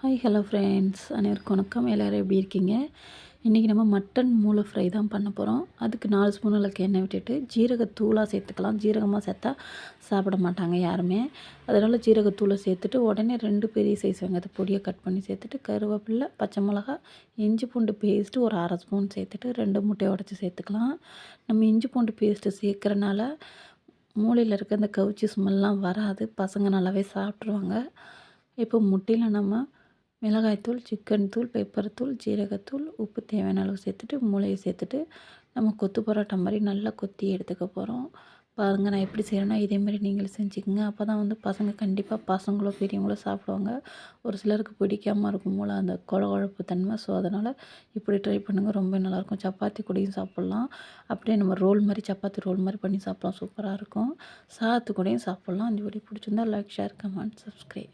Hi hello friends, அனைவருக்கும் வணக்கம். எல்லோரும் எப்படி இருக்கீங்க? இன்றைக்கி நம்ம மட்டன் மூளை ஃப்ரை தான் பண்ண போகிறோம். அதுக்கு 4 ஸ்பூன் அளவுக்கு எண்ணெய் விட்டுட்டு ஜீரகத்தூளாக சேர்த்துக்கலாம். ஜீரகமாக சேர்த்தா சாப்பிட மாட்டாங்க யாருமே. அதனால் ஜீரகத்தூளை சேர்த்துட்டு உடனே 2 பெரிய சைஸ் வெங்காயத்தை பொடியை கட் பண்ணி சேர்த்துட்டு கருவேப்பிலை, பச்சை மிளகா, இஞ்சி பூண்டு பேஸ்ட்டு ஒரு 1/2 ஸ்பூன் சேர்த்துட்டு 2 முட்டையை உடச்சி சேர்த்துக்கலாம். நம்ம இஞ்சி பூண்டு பேஸ்ட்டு சேர்க்குறனால மூளையில் இருக்க அந்த கவுச்சி ஸ்மெல்லாம் வராது. பசங்க நல்லாவே சாப்பிட்ருவாங்க. இப்போ முட்டையில் நம்ம மிளகாய்த்தூள், சிக்கன் தூள், பெப்பர் தூள், ஜீரகத்தூள், உப்பு தேவையான அளவு சேர்த்துட்டு மூளையை சேர்த்துட்டு நம்ம கொத்து பரோட்டா மாதிரி நல்லா கொத்தி எடுத்துக்க போகிறோம். பாருங்கள், நான் எப்படி செய்கிறேன்னா இதேமாதிரி நீங்களும் செஞ்சுக்கோங்க. அப்போ தான் பசங்க கண்டிப்பாக பசங்களோ பெரியவங்களோ சாப்பிடுவாங்க. ஒரு சிலருக்கு பிடிக்காமல் இருக்கும் மூளை அந்த கொழப்பு தன்மை. ஸோ அதனால் இப்படி ட்ரை பண்ணுங்கள், ரொம்ப நல்லாயிருக்கும். சப்பாத்தி கூடயும் சாப்பிட்லாம். அப்படியே நம்ம ரோல் மாதிரி சப்பாத்தி ரோல் மாதிரி பண்ணி சாப்பிட்லாம், சூப்பராக இருக்கும். சாதத்து கூடயும் சாப்பிட்லாம். இந்த வீடியோ பிடிச்சிருந்தா லைக், ஷேர், கமெண்ட், சப்ஸ்கிரைப்.